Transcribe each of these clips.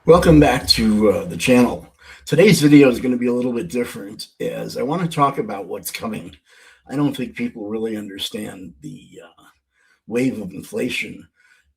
Welcome back to the channel. Today's video is going to be a little bit different as I want to talk about what's coming. I don't think people really understand the wave of inflation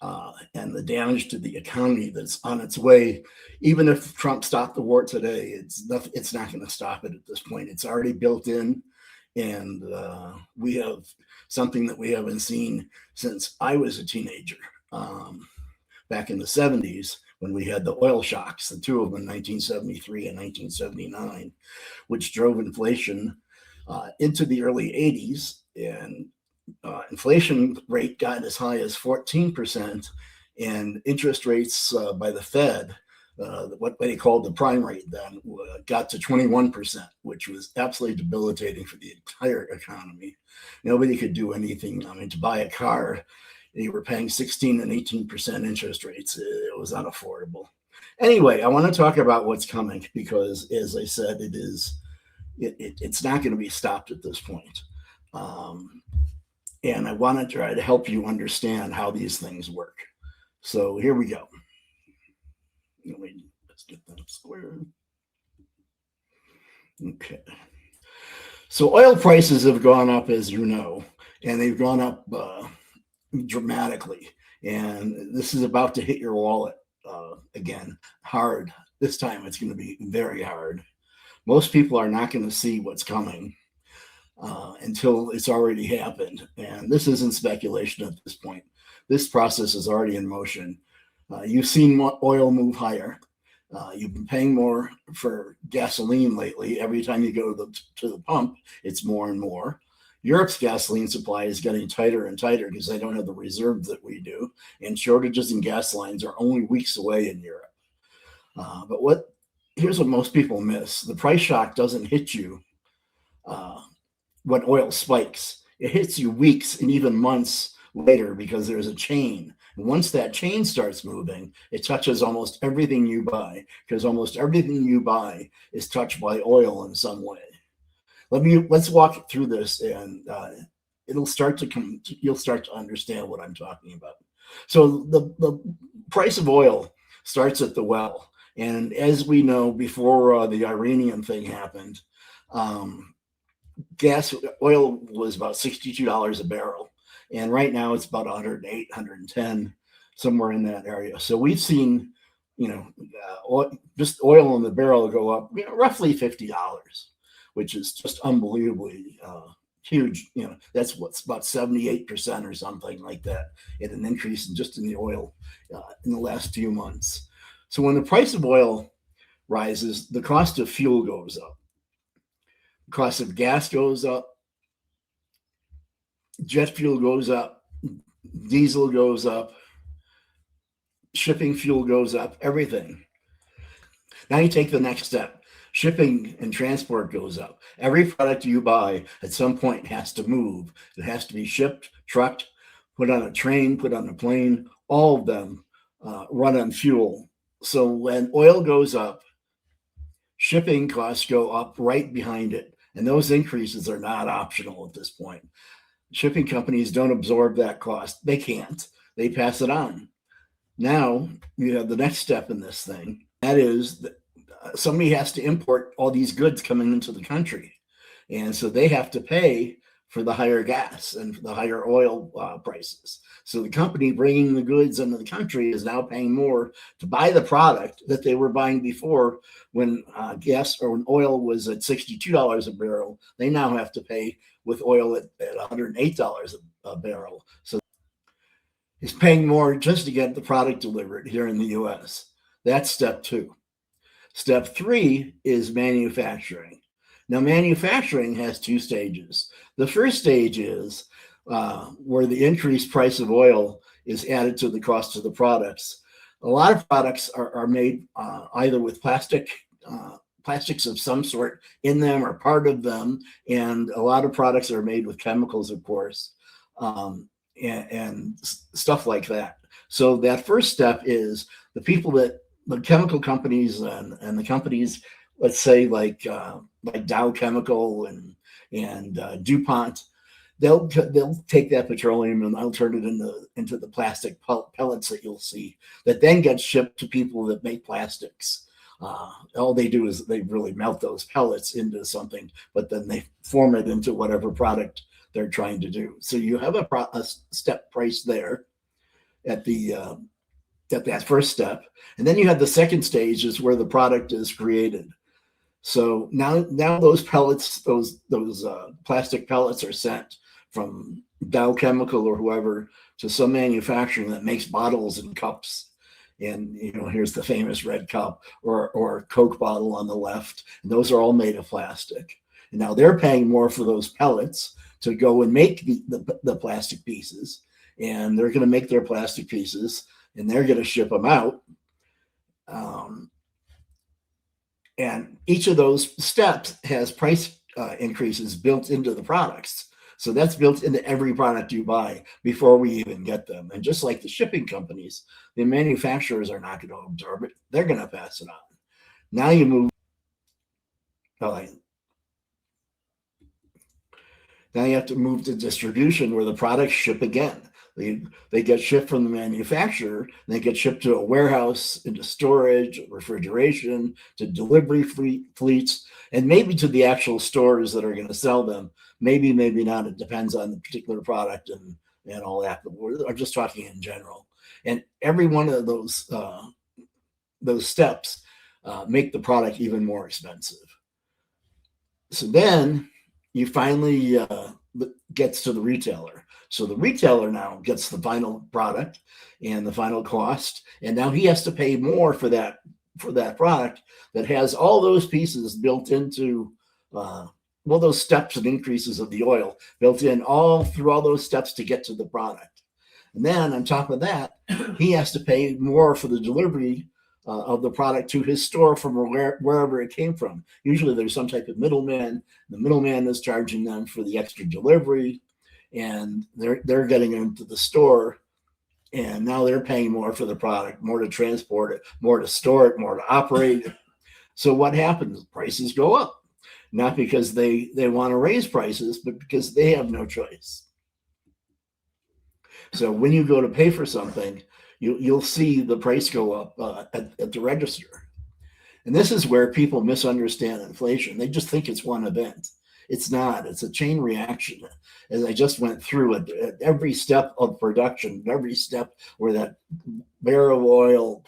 and the damage to the economy that's on its way. Even if Trump stopped the war today, it's not going to stop it at this point. It's already built in, and we have something that we haven't seen since I was a teenager back in the 70s. When we had the oil shocks, the two of them in 1973 and 1979, which drove inflation into the early 80s. And inflation rate got as high as 14%, and interest rates by the Fed, what they called the prime rate then, got to 21%, which was absolutely debilitating for the entire economy. Nobody could do anything. I mean, to buy a car, you were paying 16 and 18% interest rates. It was unaffordable. Anyway, I want to talk about what's coming because, as I said, it's not going to be stopped at this point. And I want to try to help you understand how these things work. So here we go. Let's get that square. Okay. So oil prices have gone up, as you know, and they've gone up dramatically, and this is about to hit your wallet again hard. This time it's going to be very hard. Most people are not going to see what's coming until it's already happened, and this isn't speculation at this point. This process is already in motion. You've seen oil move higher. You've been paying more for gasoline lately. Every time you go to the pump, it's more and more. Europe's gasoline supply is getting tighter and tighter because they don't have the reserves that we do, and shortages in gas lines are only weeks away in Europe. But here's what most people miss. The price shock doesn't hit you when oil spikes. It hits you weeks and even months later because there's a chain. And once that chain starts moving, it touches almost everything you buy, because almost everything you buy is touched by oil in some way. Let's walk through this, and you'll start to understand what I'm talking about. So the price of oil starts at the well, and as we know, before the Iranian thing happened, oil was about $62 a barrel, and right now it's about 108, 110, somewhere in that area. So we've seen, just oil in the barrel go up, roughly $50. Which is just unbelievably huge. That's what's about 78% or something like that in an increase in the oil in the last few months. So when the price of oil rises, the cost of fuel goes up. The cost of gas goes up. Jet fuel goes up. Diesel goes up. Shipping fuel goes up. Everything. Now you take the next step. Shipping and transport goes up. Every product you buy at some point has to move. It has to be shipped, trucked, put on a train, put on a plane. All of them run on fuel. So when oil goes up, shipping costs go up right behind it. And those increases are not optional at this point. Shipping companies don't absorb that cost. They can't. They pass it on. Now you have the next step in this thing. That is somebody has to import all these goods coming into the country. And so they have to pay for the higher gas and for the higher oil prices. So the company bringing the goods into the country is now paying more to buy the product that they were buying before when gas or when oil was at $62 a barrel. They now have to pay with oil at $108 a barrel. So it's paying more just to get the product delivered here in the US. That's step two. Step three is manufacturing. Now, manufacturing has two stages. The first stage is where the increased price of oil is added to the cost of the products. A lot of products are made either with plastics of some sort in them or part of them, and a lot of products are made with chemicals, of course, and stuff like that. So that first step is the chemical companies and the companies, let's say like Dow Chemical and DuPont, they'll take that petroleum and they'll turn it into the plastic pellets that you'll see that then get shipped to people that make plastics. All they do is they really melt those pellets into something, but then they form it into whatever product they're trying to do. So you have a step price there at that first step, and then you have the second stage is where the product is created. So now those pellets, those plastic pellets are sent from Dow Chemical or whoever to some manufacturer that makes bottles and cups. And here's the famous red cup or Coke bottle on the left. And those are all made of plastic. And now they're paying more for those pellets to go and make the plastic pieces. And they're going to make their plastic pieces and they're going to ship them out. And each of those steps has price increases built into the products. So that's built into every product you buy before we even get them. And just like the shipping companies, the manufacturers are not going to absorb it. They're going to pass it on. Now you move. Now you have to move to distribution where the products ship again. They get shipped from the manufacturer, and they get shipped to a warehouse, into storage, refrigeration, to delivery fleets, and maybe to the actual stores that are going to sell them. Maybe not. It depends on the particular product and all that. But I'm just talking in general. And every one of those steps make the product even more expensive. So then you finally gets to the retailer. So the retailer now gets the final product and the final cost, and now he has to pay more for that product that has all those pieces built into those steps and increases of the oil built in all through all those steps to get to the product. And then on top of that, he has to pay more for the delivery of the product to his store from wherever it came from. Usually there's some type of middleman. The middleman is charging them for the extra delivery, and they're getting it into the store, and now they're paying more for the product, more to transport it, more to store it, more to operate it. So what happens? Prices go up, not because they want to raise prices, but because they have no choice. So when you go to pay for something, you'll see the price go up at the register. And this is where people misunderstand inflation. They just think it's one event. It's not. It's a chain reaction. As I just went through it, at every step of production, every step where that barrel of oil,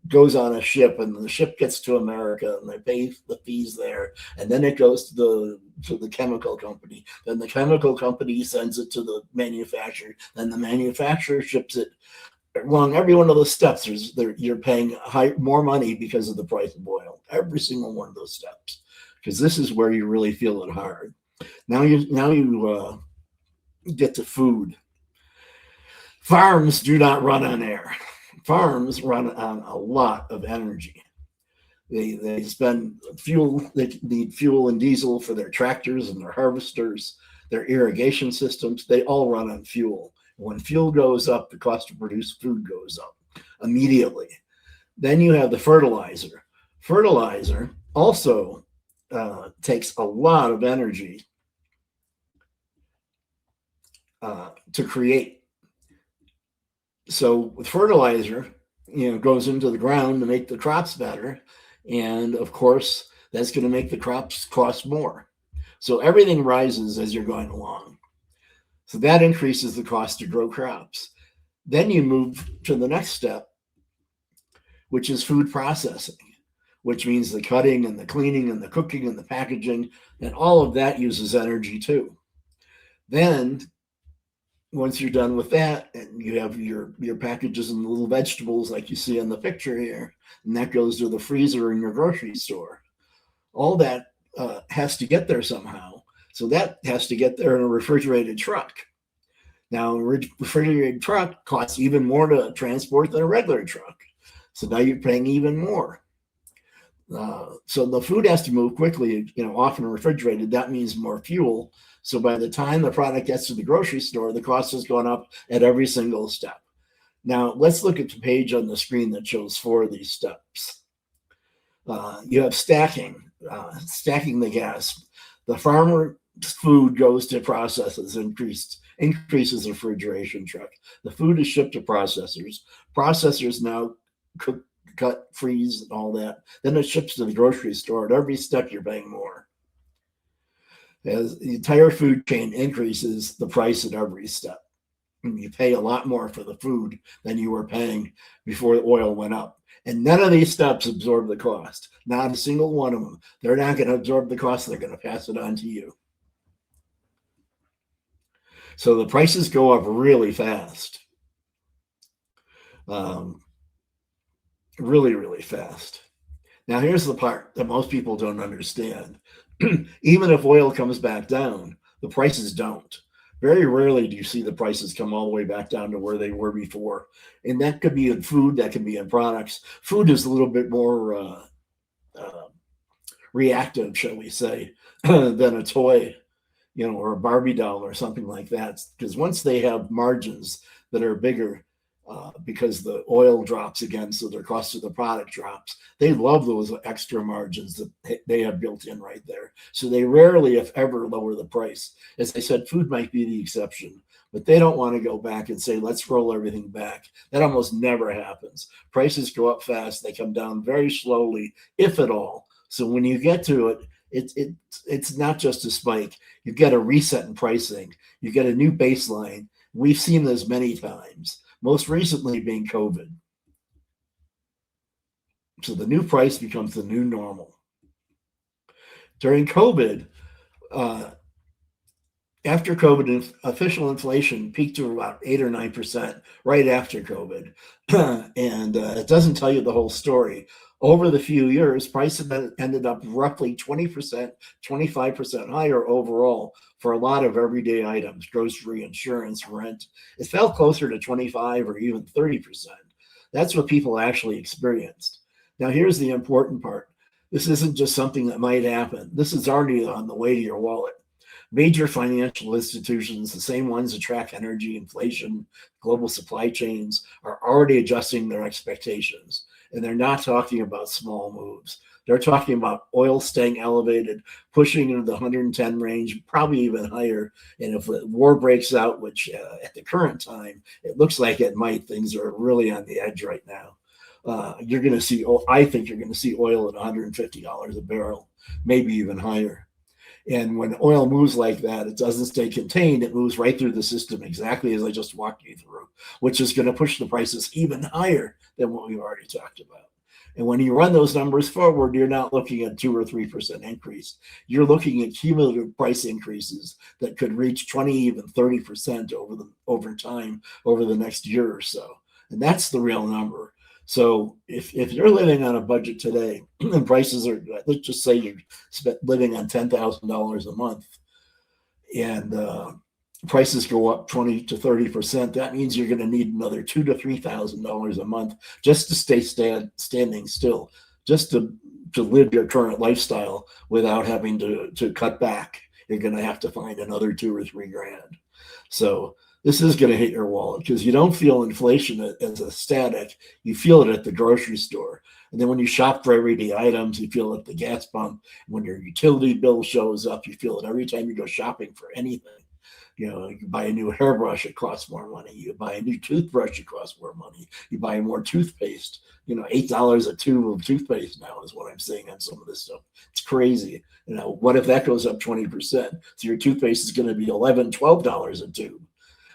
goes on a ship, and the ship gets to America, and they pay the fees there, and then it goes to the chemical company. Then the chemical company sends it to the manufacturer. Then the manufacturer ships it. Along every one of those steps, you're paying more money because of the price of oil. Every single one of those steps, because this is where you really feel it hard. Now you get to food. Farms do not run on air. Farms run on a lot of energy. They spend fuel. They need fuel and diesel for their tractors and their harvesters, their irrigation systems. They all run on fuel. When fuel goes up, the cost to produce food goes up immediately. Then you have the fertilizer. Fertilizer also takes a lot of energy to create. So with fertilizer, goes into the ground to make the crops better. And of course, that's going to make the crops cost more. So everything rises as you're going along. So that increases the cost to grow crops. Then you move to the next step, which is food processing, which means the cutting and the cleaning and the cooking and the packaging, and all of that uses energy too. Then once you're done with that, and you have your packages and the little vegetables like you see in the picture here, and that goes to the freezer in your grocery store. All that has to get there somehow. So that has to get there in a refrigerated truck. Now, a refrigerated truck costs even more to transport than a regular truck. So now you're paying even more. So the food has to move quickly, often refrigerated. That means more fuel. So by the time the product gets to the grocery store, the cost has gone up at every single step. Now, let's look at the page on the screen that shows 4 of these steps. You have stacking the gas. The farmer food goes to processors, increases refrigeration truck. The food is shipped to processors. Processors now cook, cut, freeze, and all that. Then it ships to the grocery store. At every step, you're paying more. As the entire food chain increases the price at every step. And you pay a lot more for the food than you were paying before the oil went up. And none of these steps absorb the cost. Not a single one of them. They're not going to absorb the cost. They're going to pass it on to you. So the prices go up really fast. Really, really fast. Now, here's the part that most people don't understand. Even if oil comes back down, the prices don't. Very rarely do you see the prices come all the way back down to where they were before. And that could be in food, that could be in products. Food is a little bit more reactive, shall we say, than a toy, or a Barbie doll or something like that. Because once they have margins that are bigger, because the oil drops again, so their cost of the product drops. They love those extra margins that they have built in right there. So they rarely, if ever, lower the price. As I said, food might be the exception, but they don't want to go back and say, let's roll everything back. That almost never happens. Prices go up fast. They come down very slowly, if at all. So when you get to it, it's not just a spike. You get a reset in pricing. You get a new baseline. We've seen this many times. Most recently being COVID. So the new price becomes the new normal. During COVID, after COVID, official inflation peaked to about 8 or 9% right after COVID. And it doesn't tell you the whole story. Over the few years, prices ended up roughly 20%, 25% higher overall for a lot of everyday items, grocery, insurance, rent. It fell closer to 25 or even 30%. That's what people actually experienced. Now, here's the important part. This isn't just something that might happen. This is already on the way to your wallet. Major financial institutions, the same ones that track energy, inflation, global supply chains, are already adjusting their expectations. And they're not talking about small moves. They're talking about oil staying elevated, pushing into the 110 range, probably even higher. And if the war breaks out, which at the current time, it looks like it might, things are really on the edge right now. You're going to see, I think you're going to see oil at $150 a barrel, maybe even higher. And when oil moves like that, it doesn't stay contained. It moves right through the system, exactly as I just walked you through, which is going to push the prices even higher than what we've already talked about. And when you run those numbers forward, you're not looking at 2 or 3% increase. You're looking at cumulative price increases that could reach 20, even 30% over time, over the next year or so. And that's the real number. So if you're living on a budget today and prices are, let's just say you're living on $10,000 a month and prices go up 20 to 30%, that means you're going to need another $2,000 to $3,000 a month just to stay standing still, just to live your current lifestyle without having to cut back. You're going to have to find another $2,000 or $3,000. So this is going to hit your wallet because you don't feel inflation as a static. You feel it at the grocery store. And then when you shop for everyday items, you feel it at the gas pump. When your utility bill shows up, you feel it every time you go shopping for anything. You buy a new hairbrush, it costs more money. You buy a new toothbrush, it costs more money. You buy more toothpaste. $8 a tube of toothpaste now is what I'm seeing on some of this stuff. It's crazy. What if that goes up 20%? So your toothpaste is going to be $11, $12 a tube.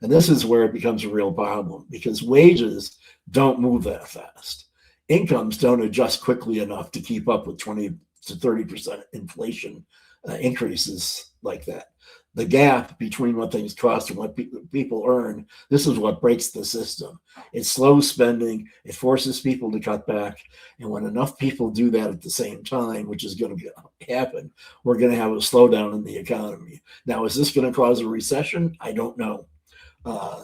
And this is where it becomes a real problem because wages don't move that fast. Incomes don't adjust quickly enough to keep up with 20 to 30% inflation increases like that. The gap between what things cost and what people earn, this is what breaks the system. It slows spending. It forces people to cut back. And when enough people do that at the same time, which is going to happen, we're going to have a slowdown in the economy. Now, is this going to cause a recession? I don't know.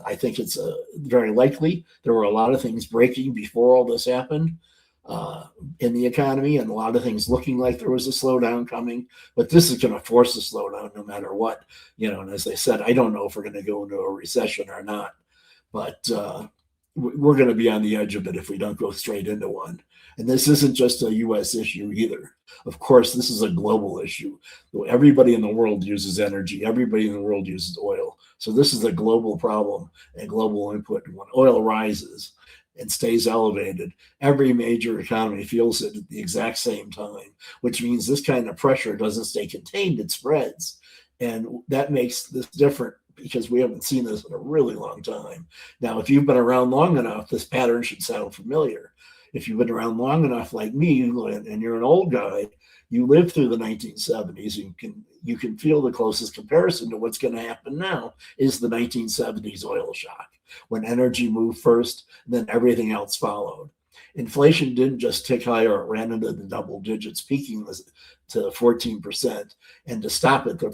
I think it's very likely. There were a lot of things breaking before all this happened in the economy, and a lot of things looking like there was a slowdown coming. But this is going to force a slowdown no matter what. And as I said, I don't know if we're going to go into a recession or not. But we're going to be on the edge of it if we don't go straight into one. And this isn't just a US issue either. Of course, this is a global issue. Everybody in the world uses energy, everybody in the world uses oil. So this is a global problem and global input. And when oil rises and stays elevated, every major economy feels it at the exact same time, which means this kind of pressure doesn't stay contained, it spreads. And that makes this different because we haven't seen this in a really long time. Now, if you've been around long enough, this pattern should sound familiar. If you've been around long enough like me and you're an old guy, you lived through the 1970s, you can feel the closest comparison to what's going to happen now is the 1970s oil shock, when energy moved first, and then everything else followed. Inflation didn't just tick higher, it ran into the double digits, peaking to 14%. And to stop it, the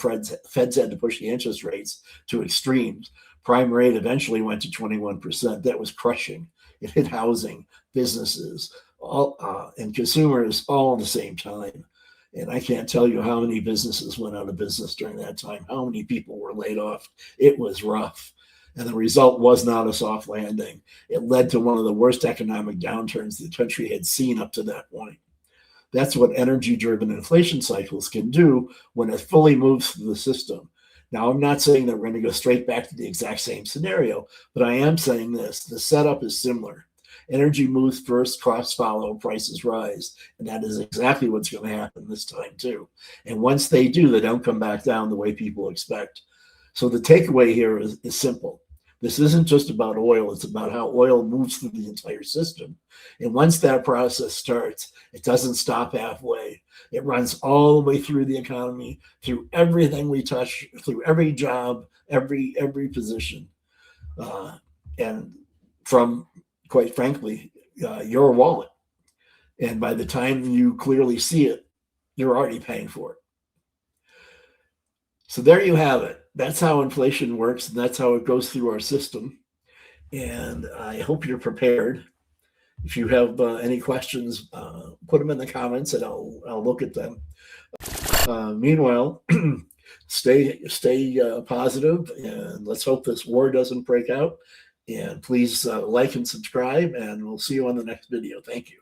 Feds had to push the interest rates to extremes. Prime rate eventually went to 21%. That was crushing. It hit housing, businesses, and consumers all at the same time. And I can't tell you how many businesses went out of business during that time, how many people were laid off. It was rough. And the result was not a soft landing. It led to one of the worst economic downturns the country had seen up to that point. That's what energy-driven inflation cycles can do when it fully moves through the system. Now, I'm not saying that we're going to go straight back to the exact same scenario, but I am saying this. The setup is similar. Energy moves first, costs follow, prices rise. And that is exactly what's going to happen this time, too. And once they do, they don't come back down the way people expect. So the takeaway here is simple. This isn't just about oil. It's about how oil moves through the entire system. And once that process starts, it doesn't stop halfway. It runs all the way through the economy, through everything we touch, through every job, every position. And from, quite frankly, your wallet. And by the time you clearly see it, you're already paying for it. So there you have it. That's how inflation works, and that's how it goes through our system. And I hope you're prepared. If you have any questions, put them in the comments, and I'll look at them. Meanwhile, stay positive, and let's hope this war doesn't break out. And please like and subscribe, and we'll see you on the next video. Thank you.